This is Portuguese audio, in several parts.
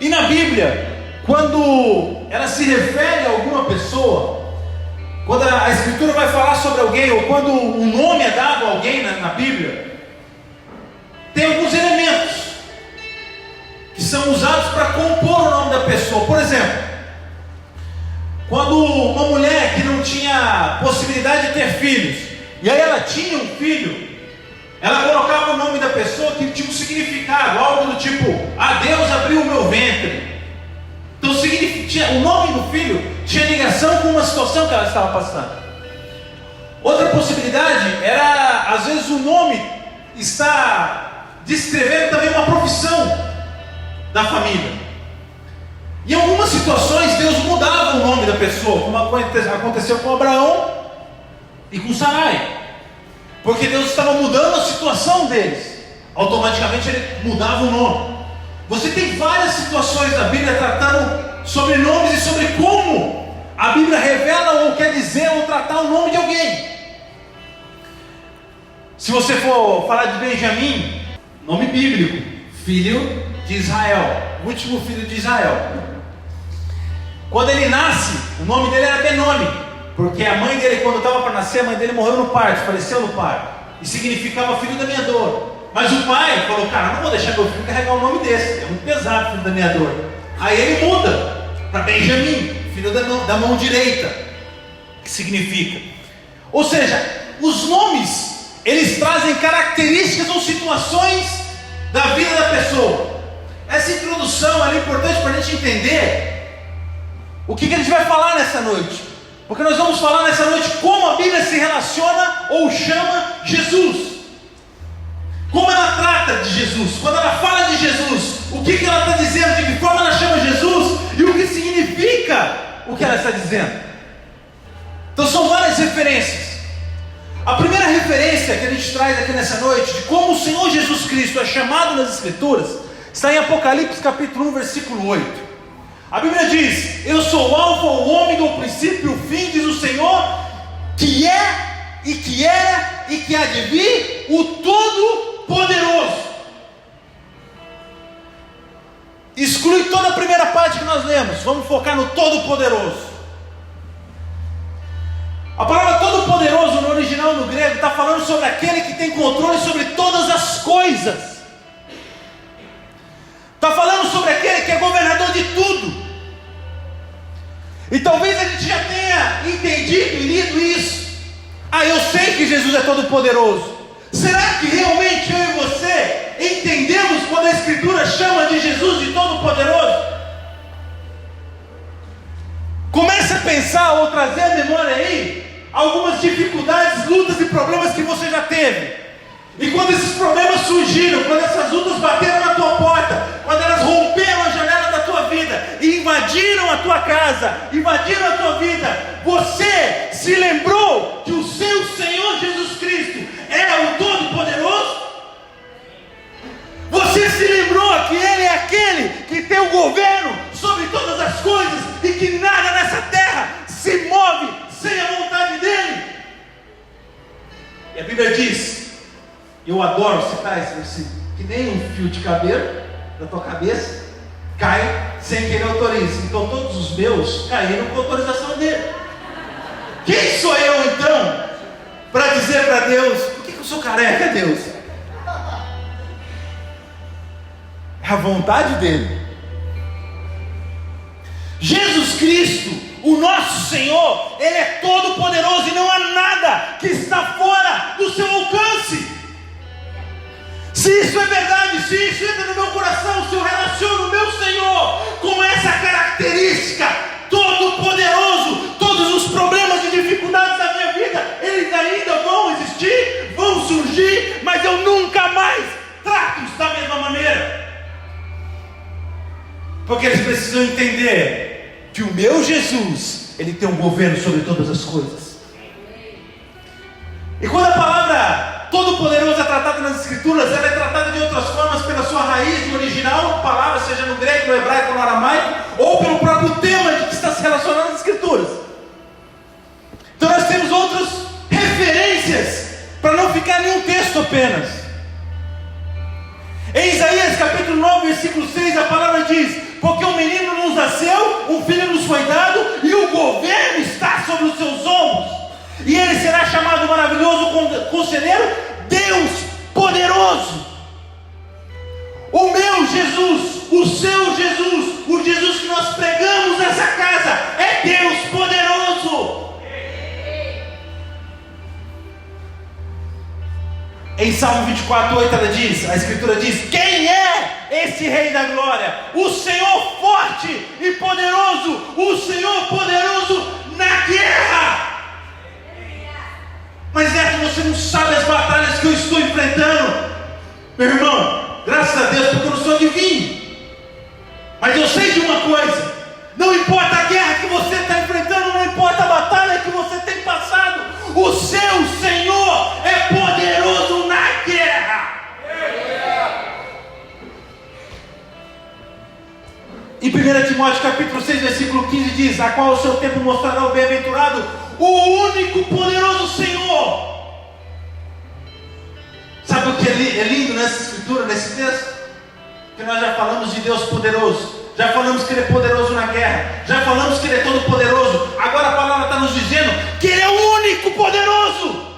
E na Bíblia, quando ela se refere a alguma pessoa, quando a Escritura vai falar sobre alguém, ou quando um nome é dado a alguém na Bíblia, tem alguns elementos que são usados para compor o nome da pessoa. Por exemplo, quando uma mulher que não tinha possibilidade de ter filhos, e aí ela tinha um filho, ela colocava o nome da pessoa que tinha um significado, algo do tipo: "A Deus abriu o meu ventre". Então o nome do filho tinha ligação com uma situação que ela estava passando. Outra possibilidade era, às vezes, o nome está descrevendo também uma profissão da família. Em algumas situações Deus mudava o nome da pessoa, como aconteceu com Abraão e com Sarai, porque Deus estava mudando a situação deles. Automaticamente ele mudava o nome. Você tem várias situações da Bíblia tratando sobre nomes e sobre como a Bíblia revela ou quer dizer ou tratar o nome de alguém. Se você for falar de Benjamim, nome bíblico, filho de Israel, último filho de Israel. Quando ele nasce, o nome dele era Benoni, porque a mãe dele, quando estava para nascer, a mãe dele morreu no parto, faleceu no parto, e significava filho da minha dor. Mas o pai falou: "Cara, não vou deixar meu filho carregar o nome desse, é muito pesado, filho da minha dor". Aí ele muda para Benjamim, filho da mão direita, que significa. Ou seja, os nomes, eles trazem características ou situações da vida da pessoa. Essa introdução é importante para a gente entender o que a gente vai falar nessa noite, porque nós vamos falar nessa noite como a Bíblia se relaciona ou chama Jesus, como ela trata de Jesus. Quando ela fala de Jesus, o que ela está dizendo, de que forma ela chama Jesus e o que significa o que ela está dizendo. Então são várias referências. A primeira referência que a gente traz aqui nessa noite, de como o Senhor Jesus Cristo é chamado nas Escrituras, está em Apocalipse capítulo 1, versículo 8. A Bíblia diz: "Eu sou o Alfa, o Ômega, o princípio e o fim, diz o Senhor, que é, e que era, e que há de vir, o Todo-Poderoso". Exclui toda a primeira parte que nós lemos, vamos focar no Todo-Poderoso. A palavra Todo-Poderoso no original, no grego, está falando sobre aquele que tem controle sobre todas as coisas. Está falando sobre aquele que é governador de tudo. E talvez a gente já tenha entendido e lido isso. Eu sei que Jesus é todo poderoso. Será que realmente eu e você entendemos quando a Escritura chama de Jesus de todo poderoso? Comece a pensar ou trazer à memória aí algumas dificuldades, lutas e problemas que você já teve. E quando esses problemas surgiram, quando essas lutas bateram na tua porta, quando elas romperam a janela da tua vida e invadiram a tua casa, invadiram a tua vida, você se lembrou que o seu Senhor Jesus Cristo é o Todo-Poderoso? Você se lembrou que Ele é aquele que tem o governo sobre todas as coisas e que nada nessa terra se move sem a vontade dEle? E a Bíblia diz, eu adoro citar esse versículo, que nem um fio de cabelo da tua cabeça cai sem que Ele autorize. Então todos os meus caíram com autorização dEle. Quem sou eu então para dizer para Deus: por que eu sou careca, Deus? É a vontade dEle. Jesus Cristo, o nosso Senhor, Ele é todo poderoso e não há nada que está fora do seu alcance. Se isso é verdade, se isso entra no meu coração, se eu relaciono o meu Senhor com essa característica, todo poderoso, todos os problemas e dificuldades da minha vida, eles ainda vão existir, vão surgir, mas eu nunca mais trato-os da mesma maneira. Porque eles precisam entender que o meu Jesus, Ele tem um governo sobre todas as coisas. E quando a palavra Todo-Poderoso é tratada nas Escrituras, ela é tratada de outras formas pela sua raiz no original, palavra, seja no grego, no hebraico, no aramaico, ou pelo próprio tema de que está se relacionando às Escrituras. Então nós temos outras referências, para não ficar em um texto apenas. Em Isaías capítulo 9, versículo 6, a palavra diz: porque conselheiro, Deus poderoso. O meu Jesus, o seu Jesus, o Jesus que nós pregamos nessa casa, é Deus poderoso. Em Salmo 24:8 ela diz, a escritura diz: quem é esse Rei da Glória? O Senhor forte e poderoso, o Senhor poderoso na guerra. Mas Neto, você não sabe as batalhas que eu estou enfrentando. Meu irmão, graças a Deus, porque eu não sou adivinho, mas eu sei de uma coisa: não importa a guerra que você está enfrentando, não importa a batalha que você tem passado, o seu Senhor é poderoso na guerra. Em 1 Timóteo capítulo 6, versículo 15 diz: a qual o seu tempo mostrará o bem-aventurado, o único poderoso Senhor. Sabe o que é lindo nessa escritura, nesse texto? Que nós já falamos de Deus poderoso, já falamos que Ele é poderoso na guerra, já falamos que Ele é todo poderoso. Agora a palavra está nos dizendo que Ele é o único poderoso.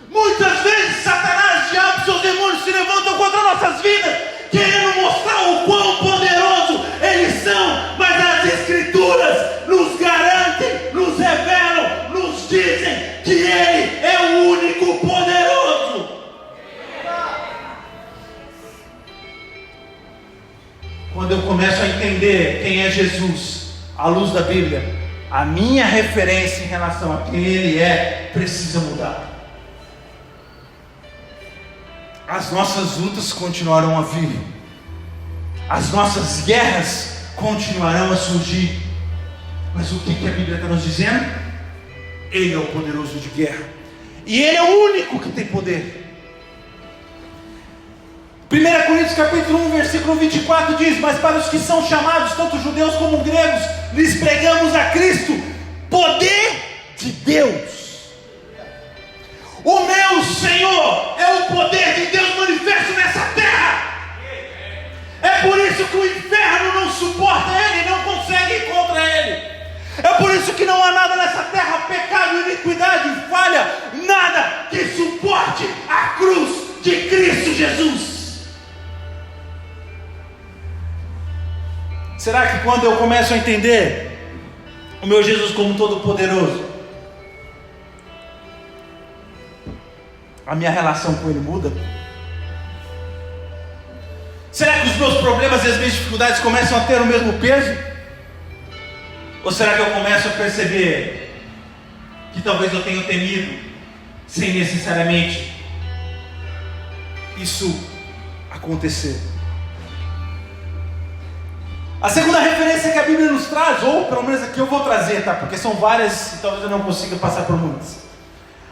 Muitas vezes Satanás, diabo e seus demônios se levantam contra nossas vidas, querendo mostrar o quão poderoso eles são, mas as escrituras nos garantem, nos revelam, nos dizem que Ele é o único poderoso. Quando eu começo a entender quem é Jesus, à luz da Bíblia, a minha referência em relação a quem Ele é precisa mudar. As nossas lutas continuarão a vir, as nossas guerras continuarão a surgir, mas o que a Bíblia está nos dizendo? Ele é o poderoso de guerra, e Ele é o único que tem poder. 1 Coríntios capítulo 1, versículo 24 diz: mas para os que são chamados, tanto judeus como gregos, lhes pregamos a Cristo, poder de Deus. O meu Senhor é o poder de Deus manifesto nessa terra. É por isso que o inferno não suporta Ele, não consegue ir contra Ele. É por isso que não há nada nessa terra, pecado, iniquidade, falha, nada que suporte a cruz de Cristo Jesus. Será que quando eu começo a entender o meu Jesus como todo-poderoso, a minha relação com Ele muda? Será que os meus problemas e as minhas dificuldades começam a ter o mesmo peso? Ou será que eu começo a perceber que talvez eu tenha temido sem necessariamente isso acontecer? A segunda referência que a Bíblia nos traz, ou pelo menos aqui eu vou trazer, tá? Porque são várias e talvez eu não consiga passar por muitas.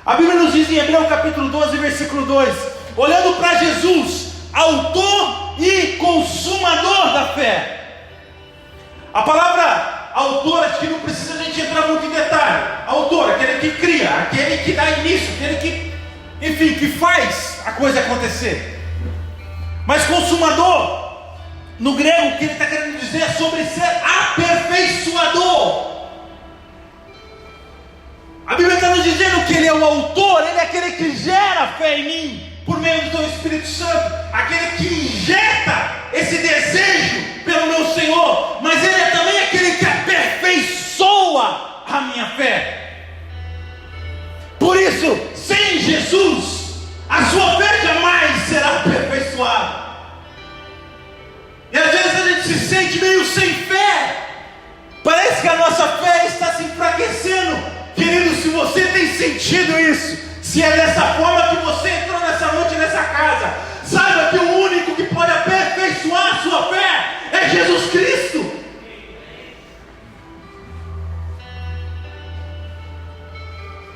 A Bíblia nos diz em Hebreus capítulo 12, versículo 2: olhando para Jesus, autor e consumador da fé. A palavra autor, acho que não precisa a gente entrar muito em detalhe. Autor, aquele que cria, aquele que dá início, aquele que, enfim, que faz a coisa acontecer. Mas consumador, no grego, o que ele está querendo dizer é sobre ser aperfeiçoador. A Bíblia está nos dizendo que Ele é o autor, Ele é aquele que gera fé em mim, por meio do Teu Espírito Santo, aquele que injeta esse desejo pelo meu Senhor, mas Ele é também aquele que aperfeiçoa a minha fé. Por isso, sem Jesus, a sua fé jamais será aperfeiçoada. E às vezes a gente se sente meio sem fé, parece que a nossa fé está se enfraquecendo. Querido, se você tem sentido isso, se é dessa forma que você entrou nessa noite nessa casa, saiba que o único que pode aperfeiçoar a sua fé é Jesus Cristo.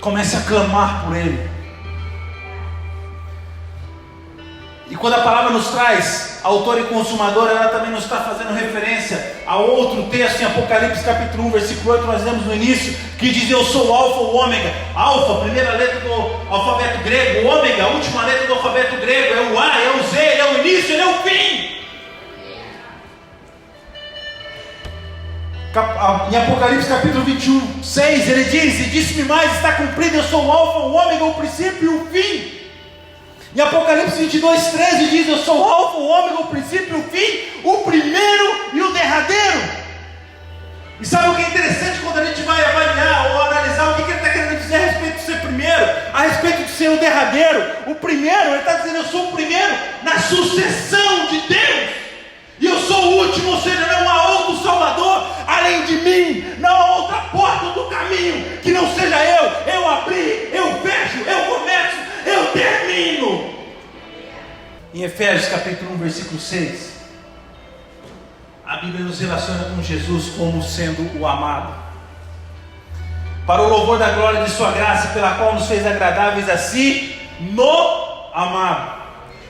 Comece a clamar por Ele. E quando a palavra nos traz autor e consumador, ela também nos está fazendo referência a outro texto em Apocalipse capítulo 1, versículo 8, nós lemos no início, que diz: eu sou o alfa, o ômega. Alfa, primeira letra do alfabeto grego. Ômega, a última letra do alfabeto grego. É o A, é o Z, ele é o início, ele é o fim. Em Apocalipse capítulo 21, 6, ele diz: e disse-me mais, está cumprido, eu sou o alfa, o ômega, o princípio e o fim. Em Apocalipse 22, 13 diz: eu sou o alfa, o ômega, o princípio e o fim, o primeiro e o derradeiro. E sabe o que é interessante quando a gente vai avaliar ou analisar o que ele está querendo dizer a respeito de ser primeiro, a respeito de ser o derradeiro? O primeiro, ele está dizendo: eu sou o primeiro na sucessão de Deus. E eu sou o último, ou seja, não há outro Salvador além de mim, não há outra porta do caminho que não seja eu abri, eu fecho, eu começo, eu termino. Em Efésios capítulo 1, versículo 6, a Bíblia nos relaciona com Jesus como sendo o amado, para o louvor da glória de sua graça, pela qual nos fez agradáveis a si no amado.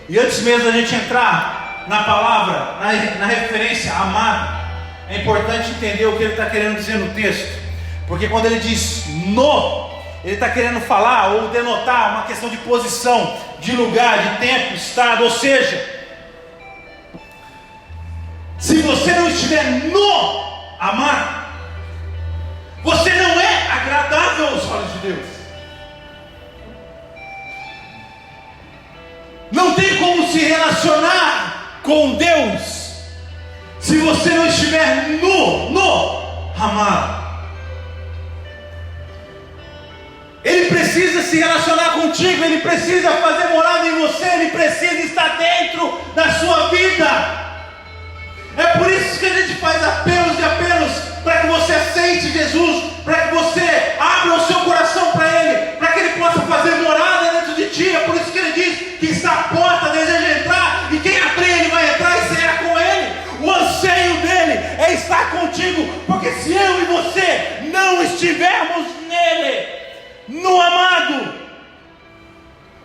E antes mesmo da gente entrar na palavra, na referência amado, é importante entender o que ele está querendo dizer no texto, porque quando ele diz no, ele está querendo falar ou denotar uma questão de posição, de lugar, de tempo, estado. Ou seja, se você não estiver no amado, você não é agradável aos olhos de Deus. Não tem como se relacionar com Deus se você não estiver no amado. Ele precisa se relacionar contigo, ele precisa fazer morada em você, ele precisa estar dentro da sua vida. É por isso que a gente faz apelos e apelos para que você aceite Jesus, para que você abra o seu coração para Ele, para que Ele possa fazer morada dentro de ti. É por isso que Ele diz que está à porta, deseja entrar, e quem abrir Ele vai entrar e será com Ele. O anseio dele é estar contigo, porque se eu e você não estivermos nele, no amado,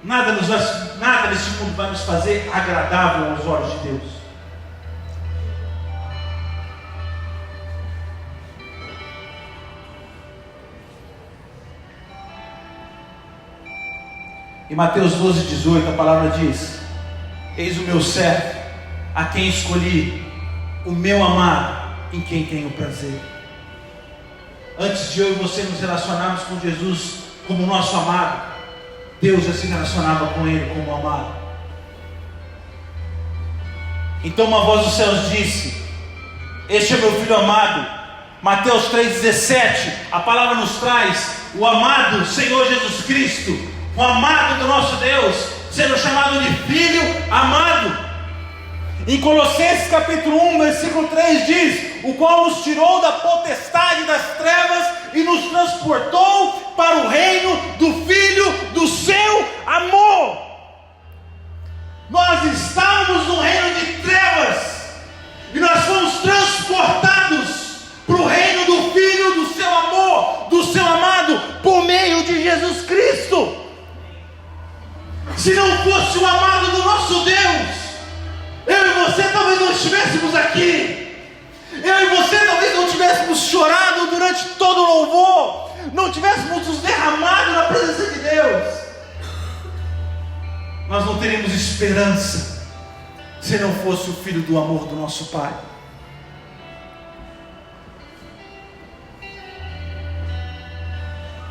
nada nesse mundo vai nos fazer agradável aos olhos de Deus. Em Mateus 12, 18, a palavra diz: eis o meu servo, a quem escolhi, o meu amado, em quem tenho prazer. Antes de eu e você nos relacionarmos com Jesus como nosso amado, Deus já se relacionava com Ele como amado. Então uma voz dos céus disse: este é meu filho amado. Mateus 3,17, a palavra nos traz o amado Senhor Jesus Cristo, o amado do nosso Deus, sendo chamado de Filho amado. Em Colossenses capítulo 1, versículo 3 diz: o qual nos tirou da potestade das trevas e nos transportou para o reino do Filho do seu amor. Nós estávamos no reino de trevas e nós fomos transportados para o reino do Filho do seu amor, do seu amado, por meio de Jesus Cristo. Se não fosse o amado do nosso Deus, eu e você talvez não estivéssemos aqui. Eu e você talvez não tivéssemos chorado durante todo o louvor, não tivéssemos nos derramado na presença de Deus. Nós não teríamos esperança se não fosse o Filho do amor do nosso Pai.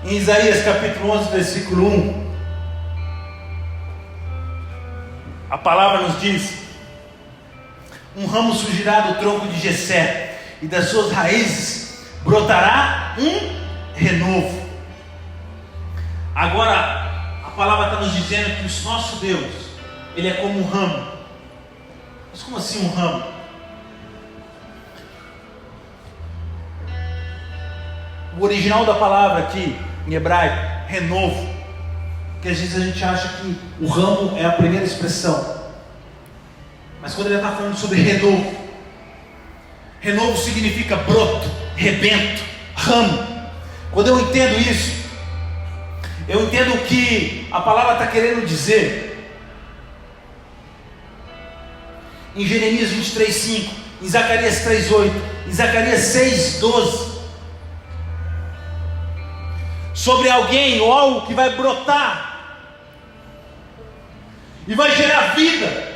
Em Isaías capítulo 11, versículo 1, a palavra nos diz: um ramo surgirá do tronco de Jessé, e das suas raízes brotará um renovo. Agora, a palavra está nos dizendo que o nosso Deus, Ele é como um ramo. Mas como assim um ramo? O original da palavra aqui, em hebraico, renovo, porque às vezes a gente acha que o ramo é a primeira expressão, mas quando ele está falando sobre renovo, renovo significa broto, rebento, ramo. Quando eu entendo isso, eu entendo o que a palavra está querendo dizer. Em Jeremias 23:5, em Zacarias 3:8, em Zacarias 6:12, sobre alguém ou algo que vai brotar e vai gerar vida.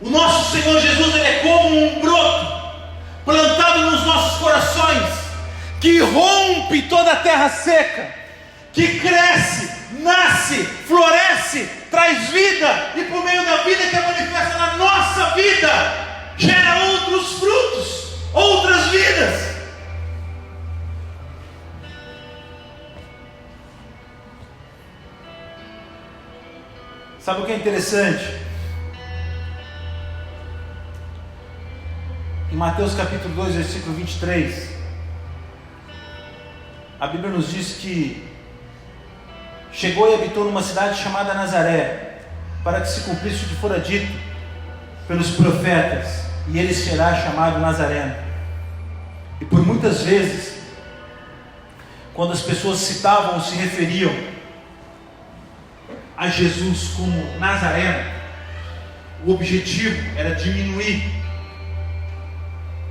O nosso Senhor Jesus, Ele é como um broto plantado que rompe toda a terra seca, que cresce, nasce, floresce, traz vida, e por meio da vida que é manifesta na nossa vida, gera outros frutos, outras vidas. Sabe o que é interessante? Em Mateus capítulo 2, versículo 23, a Bíblia nos diz que chegou e habitou numa cidade chamada Nazaré, para que se cumprisse o que fora dito pelos profetas, e ele será chamado Nazareno. E por muitas vezes, quando as pessoas citavam ou se referiam a Jesus como Nazareno, o objetivo era diminuir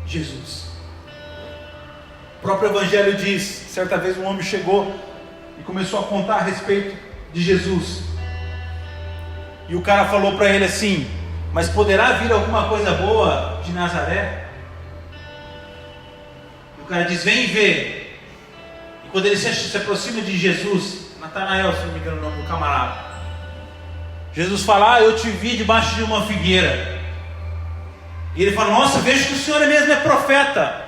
Jesus. O próprio Evangelho diz, certa vez um homem chegou e começou a contar a respeito de Jesus, e o cara falou para ele assim: mas poderá vir alguma coisa boa de Nazaré? E o cara diz: vem ver. E quando ele se aproxima de Jesus, Natanael, se não me engano o nome do camarada, Jesus fala: eu te vi debaixo de uma figueira. E ele fala: nossa, vejo que o senhor mesmo é profeta.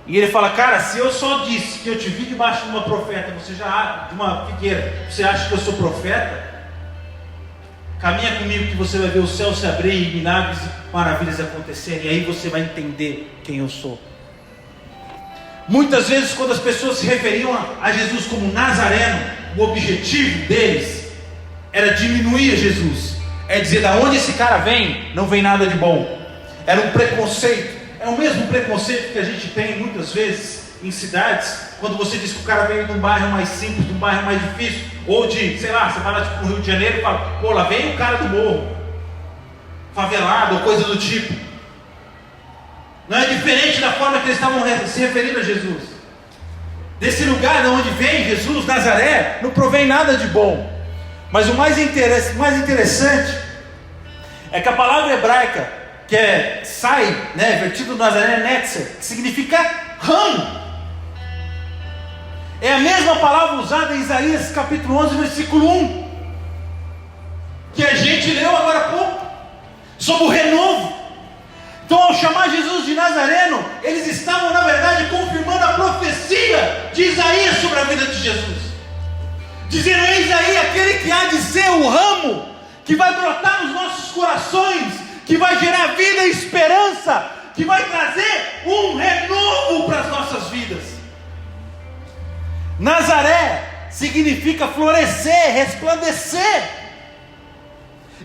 E ele fala: cara, se eu só disse que eu te vi debaixo de uma profeta, de uma figueira, você acha que eu sou profeta? Caminha comigo que você vai ver o céu se abrir e milagres e maravilhas acontecerem, e aí você vai entender quem eu sou. Muitas vezes, quando as pessoas se referiam a Jesus como Nazareno, o objetivo deles era diminuir Jesus, é dizer: da onde esse cara vem, não vem nada de bom. Era um preconceito, é o mesmo preconceito que a gente tem muitas vezes em cidades, quando você diz que o cara veio de um bairro mais simples, de um bairro mais difícil, ou de, sei lá, você vai lá tipo no Rio de Janeiro e fala: pô, lá vem o cara do morro, favelado, ou coisa do tipo. Não é diferente da forma que eles estavam se referindo a Jesus. Desse lugar de onde vem Jesus, Nazaré, não provém nada de bom. Mas o mais interessante é que a palavra hebraica, que é sai, né, vertido do Nazaré, netzer, que significa ramo, é a mesma palavra usada em Isaías capítulo 11, versículo 1, que a gente leu agora há pouco, sobre o renovo. Então, ao chamar Jesus de Nazareno, eles estavam, na verdade, confirmando a profecia de Isaías sobre a vida de Jesus, dizendo: eis aí aquele que há de ser o ramo, que vai brotar nos nossos corações, que vai gerar vida e esperança, que vai trazer um renovo para as nossas vidas. Nazaré significa florescer, resplandecer.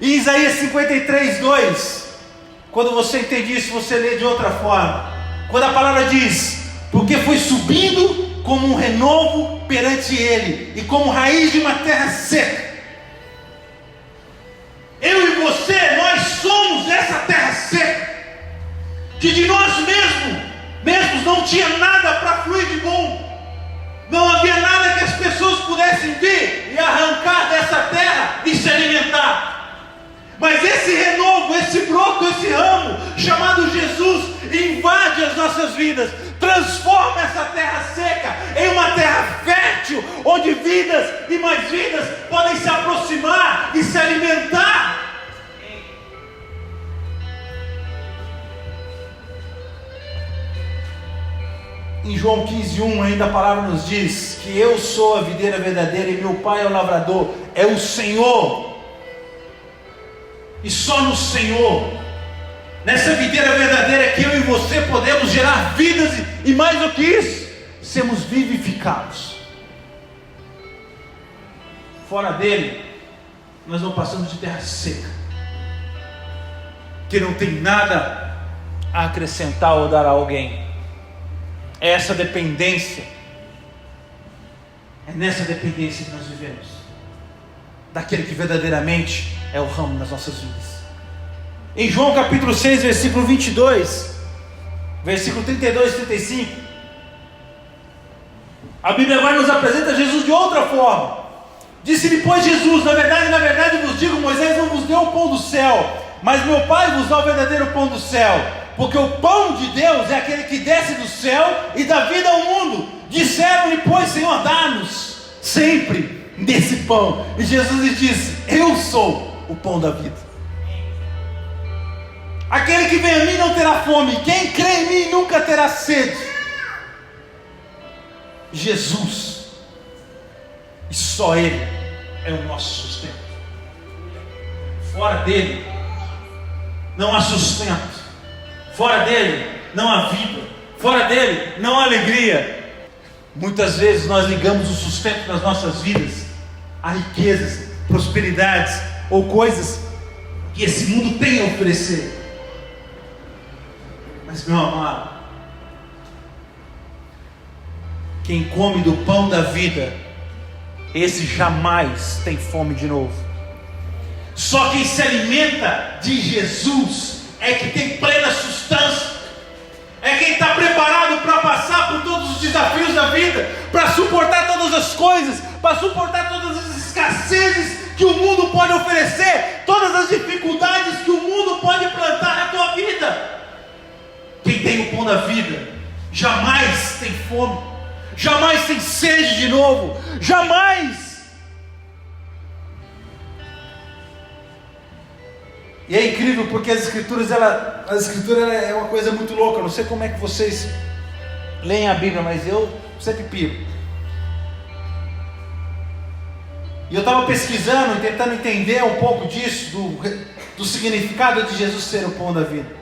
Em Isaías 53, 2, quando você entende isso, você lê de outra forma. Quando a palavra diz: porque foi subindo como um renovo perante ele, e como raiz de uma terra seca. Eu e você, nós somos essa terra seca, que de nós mesmos não tinha nada para fluir de bom. Não havia nada que as pessoas pudessem vir e arrancar dessa terra e se alimentar. Mas esse renovo, esse broto, esse ramo chamado Jesus invade as nossas vidas, transforma essa terra seca em uma terra fértil, onde vidas e mais vidas podem se aproximar e se alimentar. Em João 15:1 ainda a palavra nos diz que eu sou a videira verdadeira e meu pai é o lavrador, é o Senhor. E só no Senhor, nessa videira verdadeira, é que eu e você podemos gerar vidas, e mais do que isso, sermos vivificados. Fora dele, nós não passamos de terra seca, que não tem nada a acrescentar ou dar a alguém. É essa dependência, é nessa dependência que nós vivemos, daquele que verdadeiramente é o ramo nas nossas vidas. Em João capítulo 6, versículo 22, versículo 32 e 35, a Bíblia agora nos apresenta Jesus de outra forma. Disse-lhe, pois, Jesus: na verdade vos digo, Moisés não vos deu o pão do céu, mas meu Pai vos dá o verdadeiro pão do céu. Porque o pão de Deus é aquele que desce do céu e dá vida ao mundo. Disseram-lhe, pois, Senhor, dá-nos sempre desse pão. E Jesus lhes disse: eu sou o pão da vida. Aquele que vem a mim não terá fome, quem crê em mim nunca terá sede. Jesus, e só Ele é o nosso sustento. Fora dele não há sustento, fora dele não há vida, fora dele não há alegria. Muitas vezes nós ligamos o sustento das nossas vidas a riquezas, prosperidades ou coisas que esse mundo tem a oferecer. Mas, meu amado, quem come do pão da vida, esse jamais tem fome de novo. Só quem se alimenta de Jesus é que tem plena sustância, é quem está preparado para passar por todos os desafios da vida, para suportar todas as coisas, para suportar todas as escassezes que o mundo pode oferecer, todas as dificuldades que o mundo pode plantar na tua vida. Quem tem o pão da vida jamais tem fome, jamais tem sede de novo, jamais. E é incrível porque as escrituras é uma coisa muito louca. Eu não sei como é que vocês leem a Bíblia, mas eu sempre piro. E eu estava pesquisando, tentando entender um pouco disso, do significado de Jesus ser o pão da vida.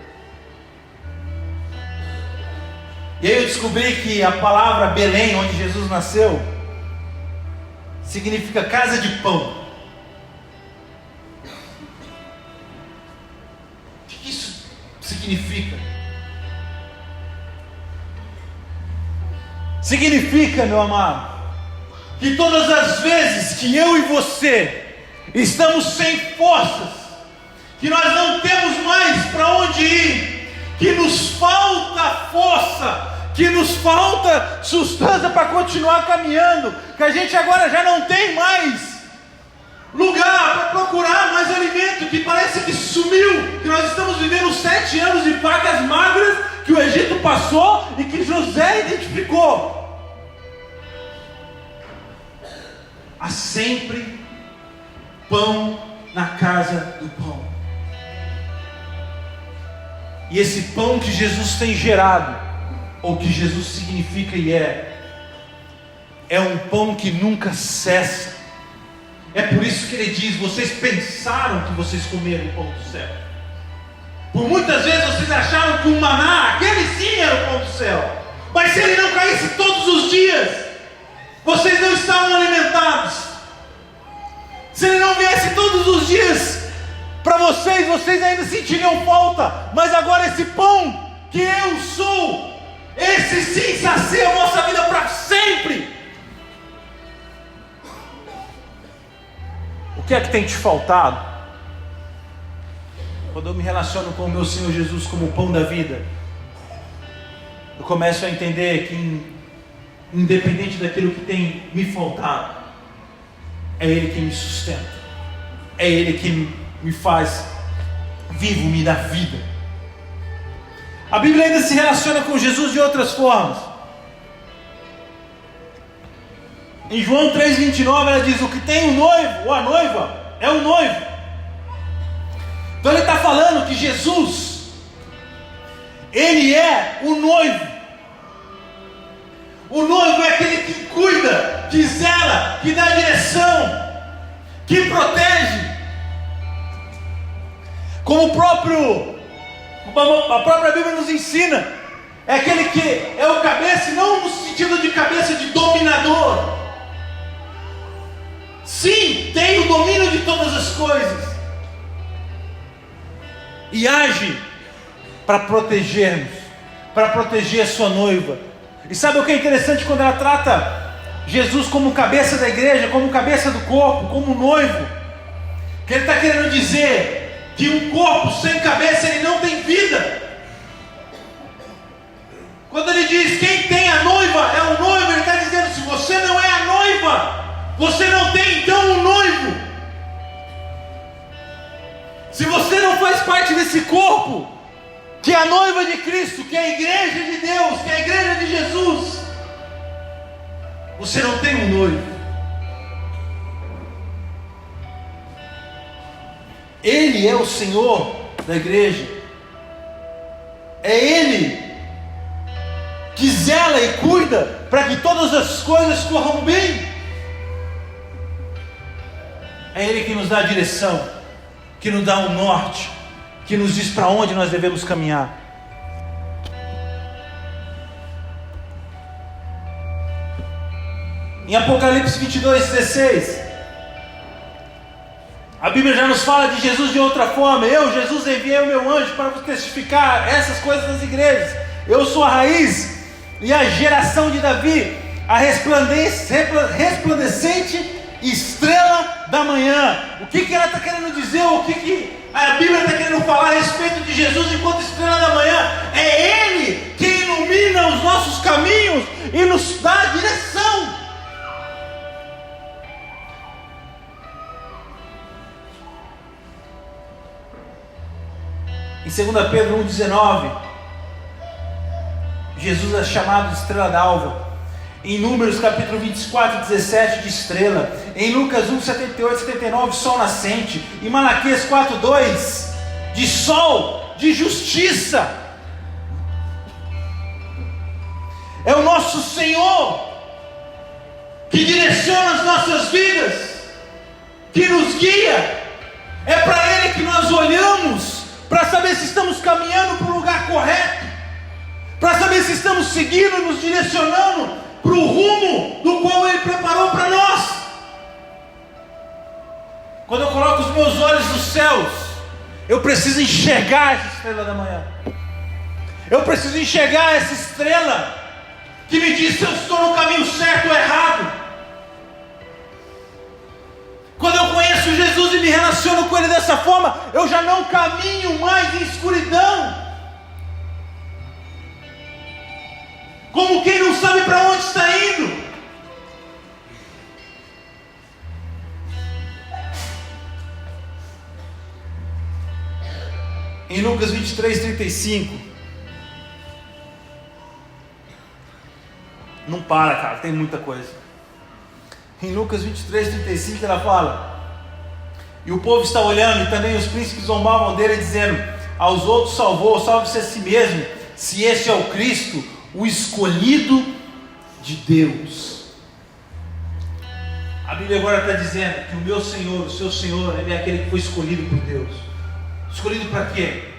E aí eu descobri que a palavra Belém, onde Jesus nasceu, significa casa de pão. O que isso significa? Significa, meu amado, que todas as vezes que eu e você estamos sem forças, que nós não temos mais para onde ir, que nos falta força, que nos falta sustância para continuar caminhando, que a gente agora já não tem mais lugar para procurar mais alimento, que parece que sumiu, que nós estamos vivendo 7 anos de vacas magras que o Egito passou e que José identificou. Há sempre pão na casa do pão. E esse pão que Jesus tem gerado, ou que Jesus significa e é um pão que nunca cessa. É por isso que ele diz: vocês pensaram que vocês comeram o pão do céu. Por muitas vezes vocês acharam que o maná, aquele sim era o pão do céu. Mas se ele não caísse todos os dias, vocês não estavam alimentados. Se ele não viesse todos os dias para vocês, vocês ainda sentiriam falta. Mas agora esse pão que eu sou, esse sim sacia a nossa vida para sempre. O que é que tem te faltado? Quando eu me relaciono com o meu Senhor Jesus como o pão da vida, eu começo a entender que independente daquilo que tem me faltado, é Ele que me sustenta, é Ele que me faz vivo, me dá vida. A Bíblia ainda se relaciona com Jesus de outras formas. Em João 3,29 ela diz: o que tem o noivo ou a noiva é o noivo. Então ele está falando que Jesus, Ele é o noivo. O noivo é aquele que cuida, que zela, que dá direção, que protege. Como a própria Bíblia nos ensina, é aquele que é o cabeça, não no sentido de cabeça de dominador. Sim, tem o domínio de todas as coisas e age para proteger-nos, para proteger a sua noiva. E sabe o que é interessante quando ela trata Jesus como cabeça da igreja, como cabeça do corpo, como noivo? Que ele está querendo dizer que um corpo sem cabeça ele não tem vida. Quando ele diz quem tem a noiva é o noivo, ele está dizendo: se você não é a noiva, você não tem então um noivo. Se você não faz parte desse corpo, que é a noiva de Cristo, que é a igreja de Deus, que é a igreja de Jesus, Você não tem um noivo. Ele é o Senhor da igreja. É Ele que zela e cuida para que todas as coisas corram bem. É Ele que nos dá a direção, que nos dá o norte, que nos diz para onde nós devemos caminhar. Em Apocalipse 22:16, a Bíblia já nos fala de Jesus de outra forma. Eu, Jesus, enviei o meu anjo para vos testificar essas coisas nas igrejas. Eu sou a raiz e a geração de Davi, a resplandecente estrela da manhã. O que ela está querendo dizer? O que a Bíblia está querendo falar a respeito de Jesus enquanto estrela da manhã? É Ele que ilumina os nossos caminhos e nos dá a direção. Em 2 Pedro 1,19, Jesus é chamado de estrela d'alva. Em Números capítulo 24:17, de estrela. Em Lucas 1:78-79, sol nascente. Em Malaquias 4:2, de sol, de justiça. É o nosso Senhor que direciona as nossas vidas, que nos guia. É para Ele que nós olhamos, para saber se estamos caminhando para o lugar correto, para saber se estamos seguindo, nos direcionando para o rumo do qual Ele preparou para nós. Quando eu coloco os meus olhos nos céus, eu preciso enxergar essa estrela da manhã. Eu preciso enxergar essa estrela que me diz se eu estou no caminho certo ou errado. Quando eu conheço Jesus e me relaciono com Ele dessa forma, eu já não caminho mais em escuridão, como quem não sabe para onde está indo. Em Lucas 23:35, não para, cara, tem muita coisa. Em Lucas 23:35 ela fala: e o povo está olhando, e também os príncipes zombavam dele, dizendo: aos outros salvou, salve-se a si mesmo, se esse é o Cristo, o escolhido de Deus. A Bíblia agora está dizendo que o meu Senhor, o seu Senhor, Ele é aquele que foi escolhido por Deus. Escolhido para quê?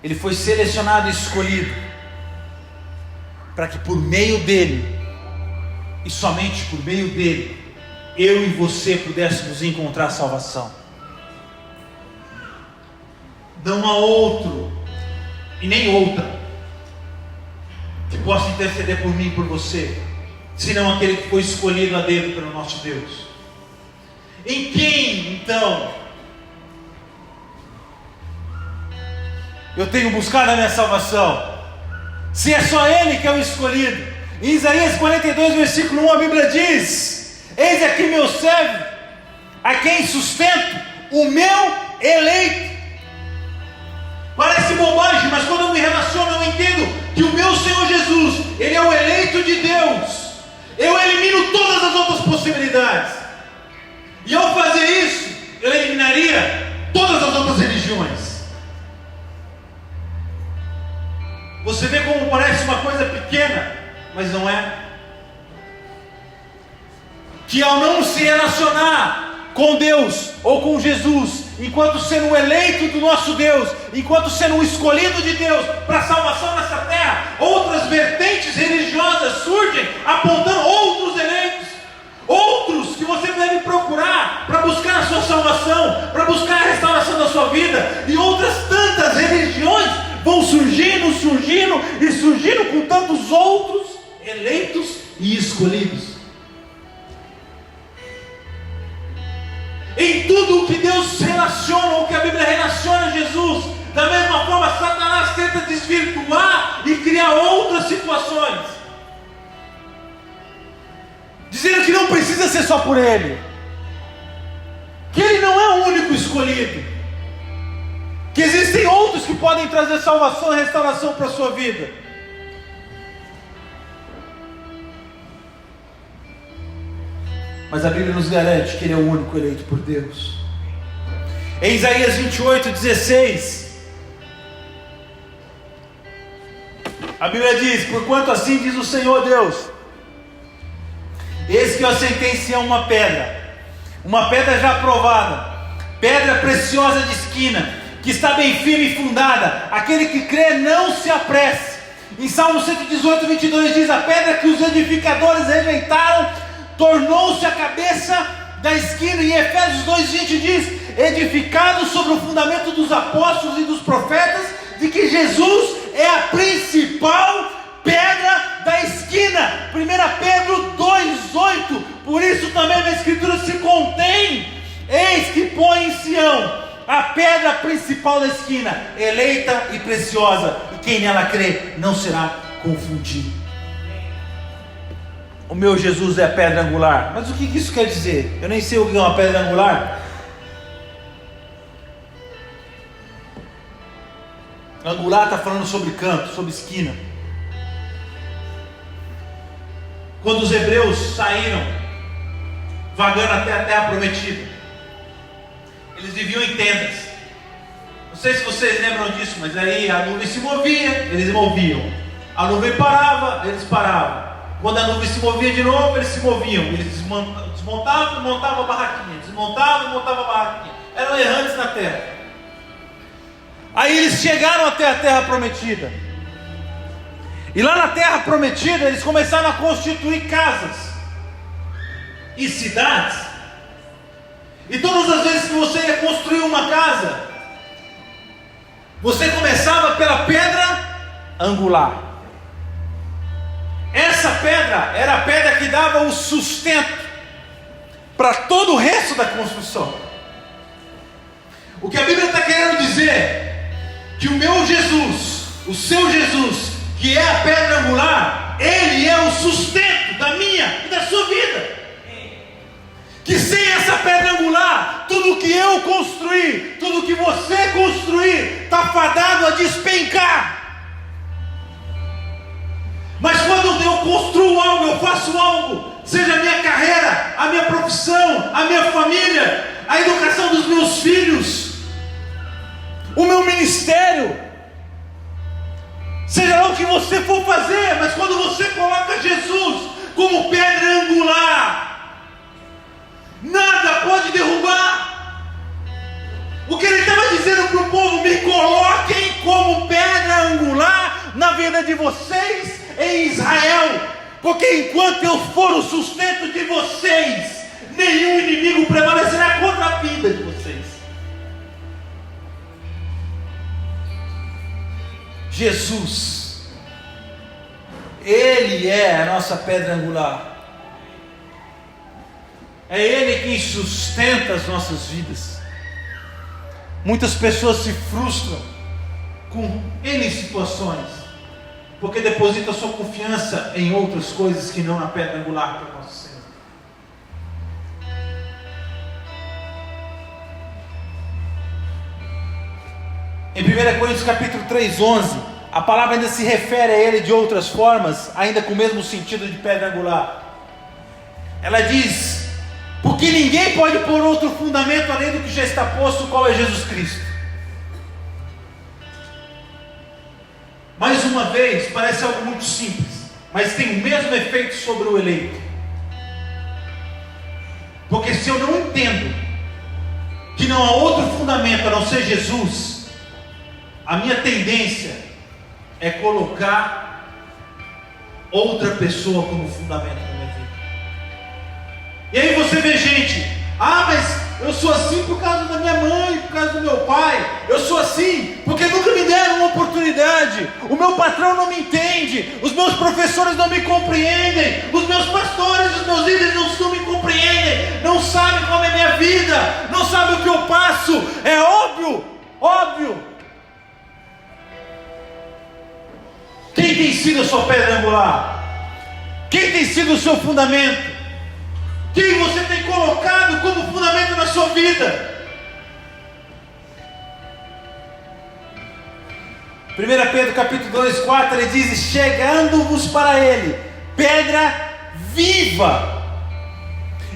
Ele foi selecionado e escolhido para que por meio dele, e somente por meio dele, eu e você pudéssemos encontrar salvação. Não há outro e nem outra que possa interceder por mim e por você, senão aquele que foi escolhido a dedo pelo nosso Deus. Em quem então eu tenho buscado a minha salvação? Se é só Ele que é o escolhido. Em Isaías 42, versículo 1, a Bíblia diz: eis aqui meu servo, a quem sustento, o meu eleito. Parece bobagem, mas quando eu me relaciono, eu entendo que o meu Senhor Jesus, Ele é o eleito de Deus. Eu elimino todas as outras possibilidades, e ao fazer isso, eu eliminaria todas as outras religiões. Você vê como parece uma coisa pequena, mas não é. Que ao não se relacionar com Deus ou com Jesus, enquanto sendo o eleito do nosso Deus, enquanto sendo o escolhido de Deus para a salvação nessa terra, outras vertentes religiosas surgem apontando outros eleitos, outros que você deve procurar para buscar a sua salvação, para buscar a restauração da sua vida, e outras tantas religiões vão surgindo com tantos outros eleitos e escolhidos. Em tudo o que Deus relaciona, ou que a Bíblia relaciona a Jesus, da mesma forma Satanás tenta desvirtuar e criar outras situações, dizendo que não precisa ser só por Ele, que Ele não é o único escolhido, que existem outros muitos que podem trazer salvação e restauração para a sua vida. Mas a Bíblia nos garante que Ele é o único eleito por Deus. Em Isaías 28:16, a Bíblia diz: porquanto assim diz o Senhor Deus, eis que eu assentei em Sião uma pedra já provada, pedra preciosa de esquina, que está bem firme e fundada, aquele que crê não se apresse. Em Salmo 118:22 diz: a pedra que os edificadores rejeitaram, tornou-se a cabeça da esquina. Em Efésios 2:20 diz: edificado sobre o fundamento dos apóstolos e dos profetas, de que Jesus é a principal pedra da esquina. 1 Pedro 2:8, por isso também na Escritura se contém: eis que põe em Sião a pedra principal da esquina, eleita e preciosa, e quem nela crê não será confundido. O meu Jesus é a pedra angular. Mas o que isso quer dizer? Eu nem sei o que é uma pedra angular. Angular está falando sobre canto, sobre esquina. Quando os hebreus saíram vagando até a terra prometida, eles viviam em tendas. Não sei se vocês lembram disso, mas aí a nuvem se movia, eles moviam. A nuvem parava, eles paravam. Quando a nuvem se movia de novo, eles se moviam. Eles desmontavam e montavam a barraquinha. Desmontavam e montavam a barraquinha. Eram errantes na terra. Aí eles chegaram até a terra prometida. E lá na terra prometida, eles começaram a constituir casas e cidades. E todas as vezes que você ia construir uma casa, você começava pela pedra angular. Essa pedra era a pedra que dava o sustento para todo o resto da construção. O que a Bíblia está querendo dizer? Que o meu Jesus, o seu Jesus, que é a pedra angular, Ele é o sustento da minha e da sua vida. Que sem essa pedra angular, tudo que eu construir, tudo que você construir, está fadado a despencar. Mas quando eu construo algo, eu faço algo, seja a minha carreira, a minha profissão, a minha família, a educação dos meus filhos, o meu ministério, seja lá o que você for fazer, mas quando você coloca Jesus como pedra angular, nada pode derrubar. O que ele estava dizendo para o povo: me coloquem como pedra angular na vida de vocês em Israel, porque enquanto eu for o sustento de vocês, nenhum inimigo prevalecerá contra a vida de vocês. Jesus, Ele é a nossa pedra angular. É Ele quem sustenta as nossas vidas. Muitas pessoas se frustram com N situações, porque depositam sua confiança em outras coisas que não na pedra angular que é nosso Senhor. Em 1 Coríntios capítulo 3:11, a palavra ainda se refere a Ele de outras formas, ainda com o mesmo sentido de pedra angular. Ela diz: porque ninguém pode pôr outro fundamento além do que já está posto, qual é Jesus Cristo. Mais uma vez, parece algo muito simples, mas tem o mesmo efeito sobre o eleito. Porque se eu não entendo que não há outro fundamento a não ser Jesus, a minha tendência é colocar outra pessoa como fundamento na minha vida. E aí você vê gente: ah, mas eu sou assim por causa da minha mãe, por causa do meu pai. Eu sou assim porque nunca me deram uma oportunidade. O meu patrão não me entende. Os meus professores não me compreendem. Os meus pastores, os meus líderes não me compreendem. Não sabem como é a minha vida. Não sabem o que eu passo. É óbvio, óbvio. Quem tem sido a sua pedra angular? Quem tem sido o seu fundamento? Quem você tem colocado como fundamento na sua vida? 1 Pedro capítulo 2, 4, ele diz: chegando-vos para ele, pedra viva.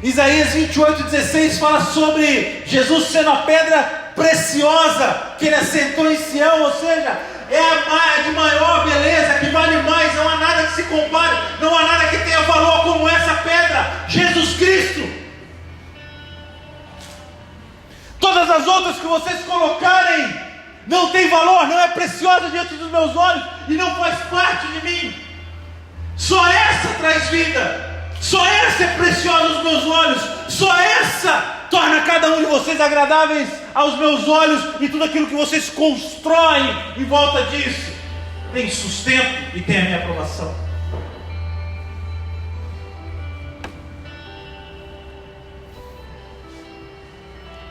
Isaías 28, 16 fala sobre Jesus sendo a pedra preciosa, que ele assentou em Sião, ou seja, é a de maior beleza, que vale mais, não há nada que se compare, não há nada que tenha valor como essa pedra, Jesus Cristo. Todas as outras que vocês colocarem não tem valor, não é preciosa diante dos meus olhos e não faz parte de mim. Só essa traz vida, só essa é preciosa aos meus olhos, só essa torna cada um de vocês agradáveis aos meus olhos, e tudo aquilo que vocês constroem em volta disso tem sustento e tem a minha aprovação.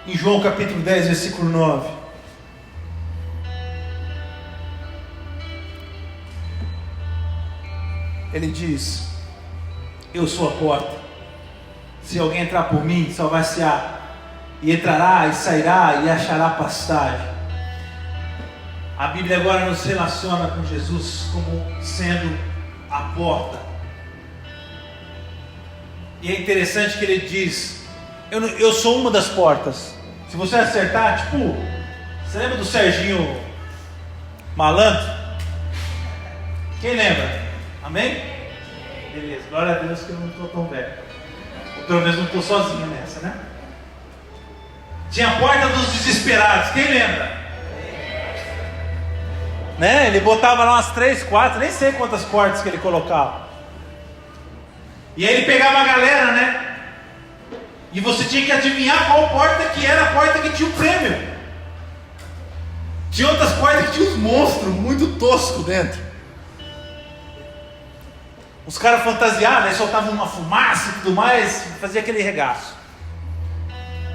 Em João capítulo 10, versículo 9, ele diz: eu sou a porta, se alguém entrar por mim, salvar-se-á, e entrará e sairá e achará pastagem. A Bíblia agora nos relaciona com Jesus como sendo a porta. E é interessante que ele diz: eu sou uma das portas. Se você acertar, tipo, você lembra do Serginho Malandro? Quem lembra? Amém? Beleza, glória a Deus que eu não estou tão velho. Ou pelo menos não estou sozinho nessa, né? Tinha a porta dos desesperados, quem lembra? Né? Ele botava lá umas 3, 4, nem sei quantas portas que ele colocava. E aí ele pegava a galera, né? E você tinha que adivinhar qual porta que era a porta que tinha o prêmio. Tinha outras portas que tinha uns monstros muito toscos dentro. Os caras fantasiavam, aí soltavam uma fumaça e tudo mais, fazia aquele regaço.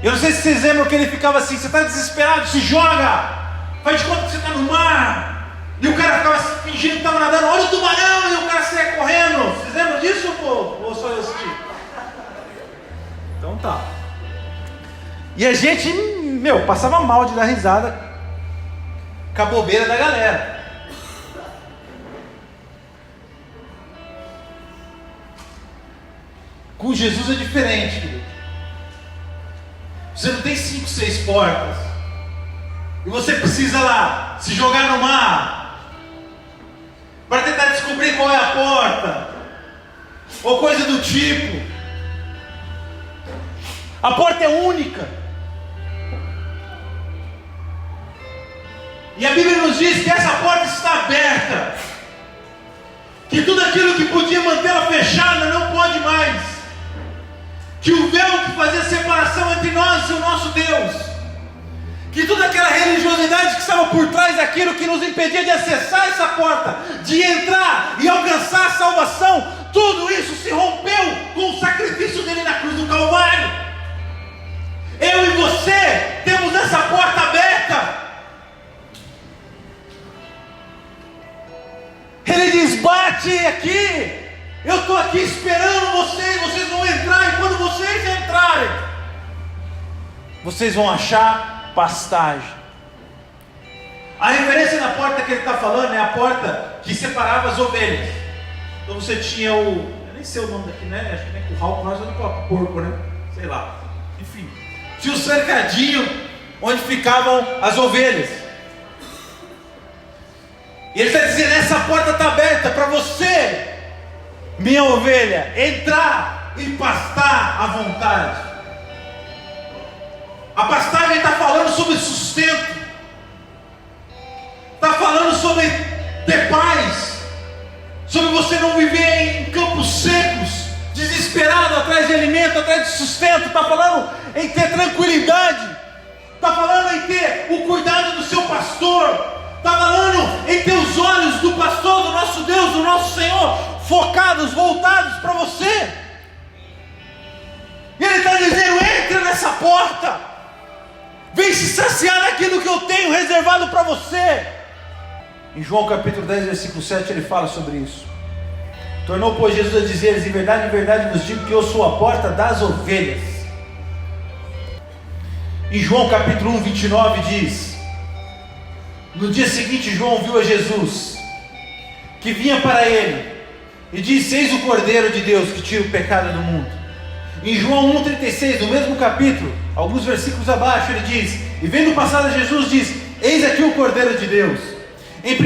Eu não sei se vocês lembram que ele ficava assim: você está desesperado, se joga, faz de conta que você está no mar. E o cara ficava fingindo que estava nadando, olha o tubarão, e o cara saia correndo. Vocês lembram disso, povo? Ou só eu assisti? Então tá. E a gente, passava mal de dar risada com a bobeira da galera. Com Jesus é diferente, querido. Você não tem 5, 6 portas, e você precisa lá se jogar no mar para tentar descobrir qual é a porta, ou coisa do tipo. A porta é única, e a Bíblia nos diz que essa porta está aberta, que tudo aquilo que podia mantê-la fechada não pode mais, que o véu que fazia separação entre nós e o nosso Deus, que toda aquela religiosidade que estava por trás daquilo que nos impedia de acessar essa porta, de entrar e alcançar a salvação, tudo isso se rompeu com o sacrifício dele na cruz do Calvário. Eu e você temos essa porta aberta. Ele diz: bate aqui, eu estou aqui esperando vocês, vocês vão entrar, e quando vocês entrarem, vocês vão achar pastagem. A referência na porta que ele está falando é a porta que separava as ovelhas. Então você tinha eu nem sei o nome daqui, né? Acho que nem curral, nós vamos colocar porco, né? Sei lá. Enfim, tinha o cercadinho onde ficavam as ovelhas. E ele está dizendo: essa porta está aberta para você, minha ovelha, entrar e pastar à vontade. A pastagem está falando sobre sustento, está falando sobre ter paz, sobre você não viver em campos secos, desesperado atrás de alimento, atrás de sustento. Está falando em ter tranquilidade, está falando em ter o cuidado do seu pastor, está falando em ter os olhos do pastor, do nosso Deus, do nosso Senhor, focados, voltados para você. E ele está dizendo: entra nessa porta, vem se saciar daquilo que eu tenho reservado para você. Em João capítulo 10, versículo 7, ele fala sobre isso. Tornou, pois, Jesus a dizer-lhes: em verdade vos digo que eu sou a porta das ovelhas. Em João capítulo 1, 29 diz: No dia seguinte, João viu a Jesus, que vinha para ele, e disse: eis o Cordeiro de Deus que tira o pecado do mundo. Em João 1,36, no mesmo capítulo, alguns versículos abaixo, ele diz: e vendo passar a Jesus, diz: eis aqui o Cordeiro de Deus. Em 1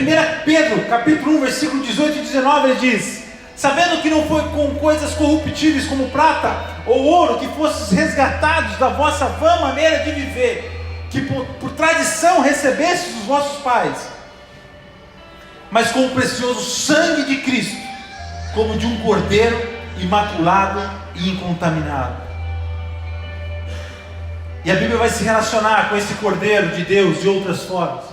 Pedro, capítulo 1, versículo 18 e 19, ele diz: sabendo que não foi com coisas corruptíveis como prata ou ouro que fostes resgatados da vossa vã maneira de viver, que por tradição recebestes dos vossos pais, mas com o precioso sangue de Cristo, como de um cordeiro imaculado e incontaminado. E a Bíblia vai se relacionar com esse Cordeiro de Deus de outras formas.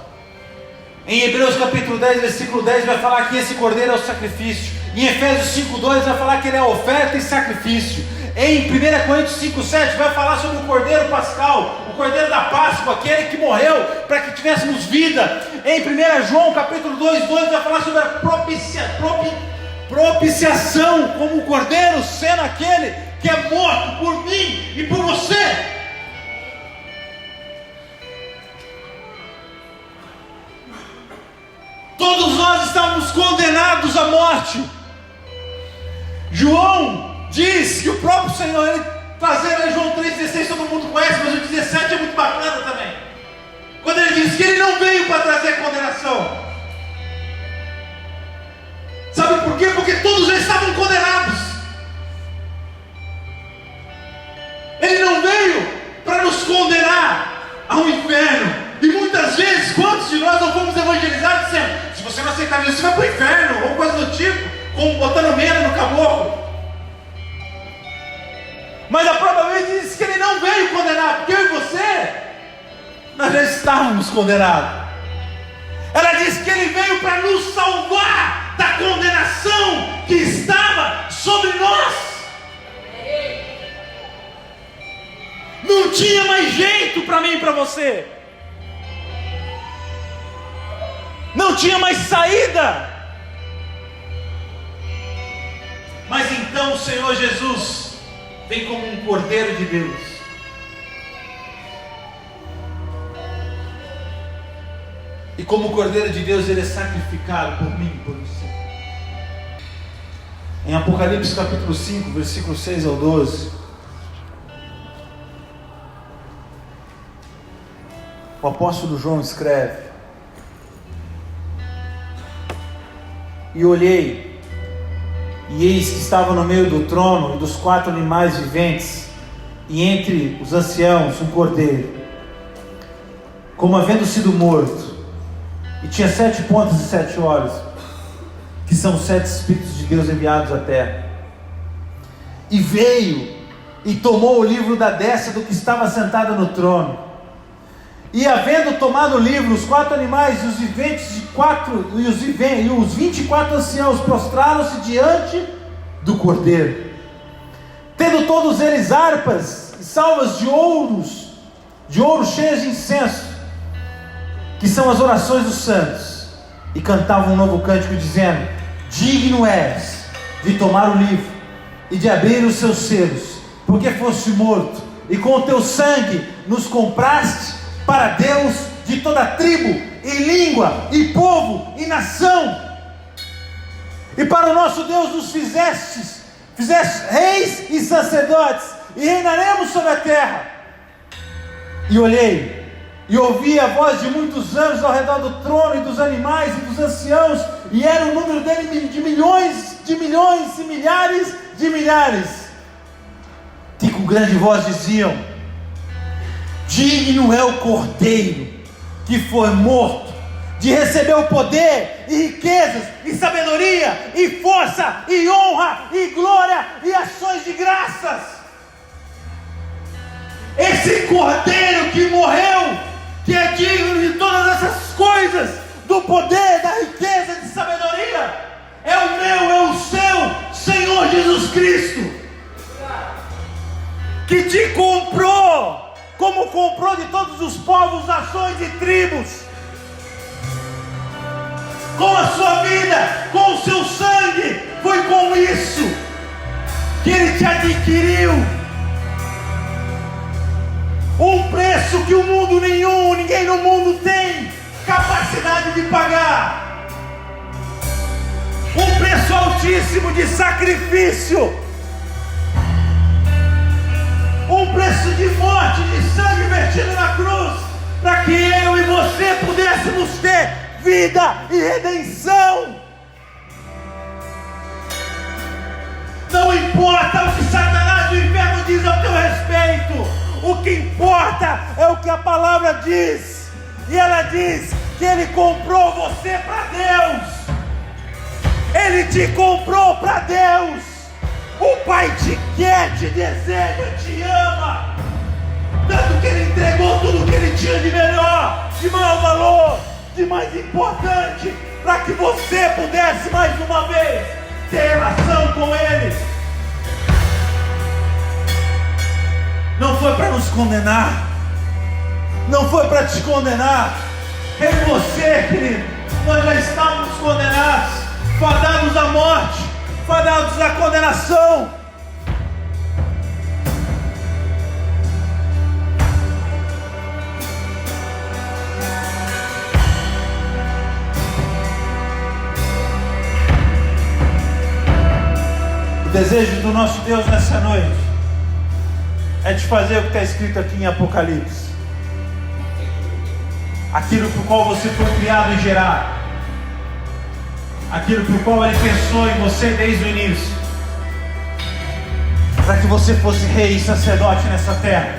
Em Hebreus capítulo 10, versículo 10, vai falar que esse Cordeiro é o sacrifício. Em Efésios 5,2 vai falar que ele é oferta e sacrifício. Em 1 Coríntios 5,7 vai falar sobre o Cordeiro Pascal, o Cordeiro da Páscoa, aquele que morreu para que tivéssemos vida. Em 1 João capítulo 2,2 vai falar sobre a propiciação, como o Cordeiro sendo aquele que é morto por mim e por você. Todos nós estávamos condenados à morte. João diz que o próprio Senhor, ele trazendo João 3,16, todo mundo conhece, mas o 17 é muito bacana também. Quando ele diz que ele não veio para trazer condenação. Sabe por quê? Porque todos já estavam condenados. Ele não veio para nos condenar ao inferno. E muitas vezes, quantos de nós não fomos evangelizados dizendo: se você não aceitar Jesus, você vai para o inferno, ou coisa do tipo, como botando medo no caboclo. Mas a própria Bíblia diz que ele não veio condenar, porque eu e você, nós já estávamos condenados. Ela diz que ele veio para nos salvar da condenação que estava sobre nós. Não tinha mais jeito para mim e para você. Não tinha mais saída. Mas então o Senhor Jesus vem como um Cordeiro de Deus. E como Cordeiro de Deus, ele é sacrificado por mim e por você. Em Apocalipse capítulo 5, versículo 6 ao 12, o apóstolo João escreve: e olhei, e eis que estava no meio do trono e dos 4 animais viventes, e entre os anciãos um cordeiro, como havendo sido morto, e tinha 7 pontas e 7 olhos, que são os 7 Espíritos de Deus enviados à terra. E veio e tomou o livro da destra do que estava sentado no trono. E havendo tomado o livro, os 4 animais e os viventes e os 24 anciãos prostraram-se diante do Cordeiro, tendo todos eles harpas e salvas de ouro cheias de incenso, que são as orações dos santos, e cantavam um novo cântico dizendo: digno és de tomar o livro e de abrir os seus selos, porque foste morto, e com o teu sangue nos compraste para Deus de toda tribo, e língua, e povo, e nação. E para o nosso Deus nos fizeste reis e sacerdotes, e reinaremos sobre a terra. E olhei, e ouvi a voz de muitos anjos ao redor do trono, e dos animais, e dos anciãos, e era o número dele de milhões, e milhares de milhares, que com grande voz diziam: digno é o Cordeiro que foi morto de receber o poder, e riquezas, e sabedoria, e força, e honra, e glória, e ações de graças. Esse Cordeiro que morreu, que é digno de todas essas coisas, do poder, da riqueza, de sabedoria, é o meu, é o seu Senhor Jesus Cristo, que te comprou, como comprou de todos os povos, nações e tribos, com a sua vida, com o seu sangue. Foi com isso que Ele te adquiriu. Um preço que o mundo nenhum, ninguém no mundo tem capacidade que pagar. Um preço altíssimo de sacrifício. Um preço de morte, de sangue vertido na cruz, para que eu e você pudéssemos ter vida e redenção. Não importa o que Satanás do inferno diz ao teu respeito, o que importa é o que a palavra diz, e ela diz que Ele comprou você para Deus. Ele te comprou para Deus. O Pai te quer, te deseja, te ama. Tanto que Ele entregou tudo o que Ele tinha de melhor, de maior valor, de mais importante, para que você pudesse mais uma vez ter relação com Ele. Não foi para nos condenar. Não foi para te condenar. Eu e você, querido, nós já estávamos condenados, fadados à morte, fadados à condenação. O desejo do nosso Deus nessa noite é de fazer o que está escrito aqui em Apocalipse. Aquilo por qual você foi criado e gerado. Aquilo por qual Ele pensou em você desde o início. Para que você fosse rei e sacerdote nessa terra.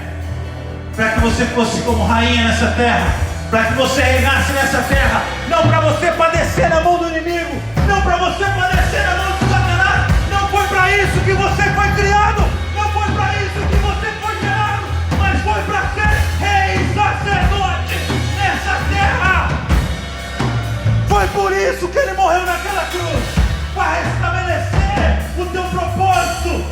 Para que você fosse como rainha nessa terra. Para que você reinasse nessa terra. Não para você padecer na mão do inimigo. Não para você padecer na mão de Satanás. Não foi para isso que você foi criado. Não foi para isso que você foi gerado. Mas foi para ser rei e sacerdote nessa terra. Foi por isso que Ele morreu naquela cruz, para restabelecer o teu propósito.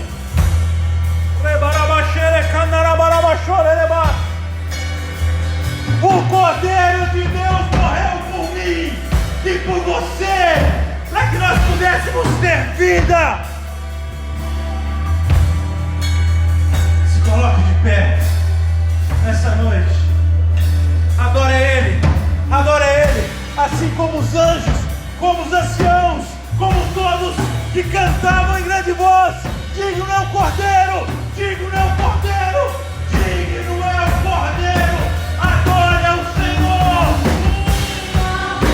O Cordeiro de Deus morreu por mim e por você, para que nós pudéssemos ter vida. Se coloque de pé nessa noite. Adore Ele, adore Ele. Assim como os anjos, como os anciãos, como todos que cantavam em grande voz: digno é o Cordeiro, digno é o Cordeiro.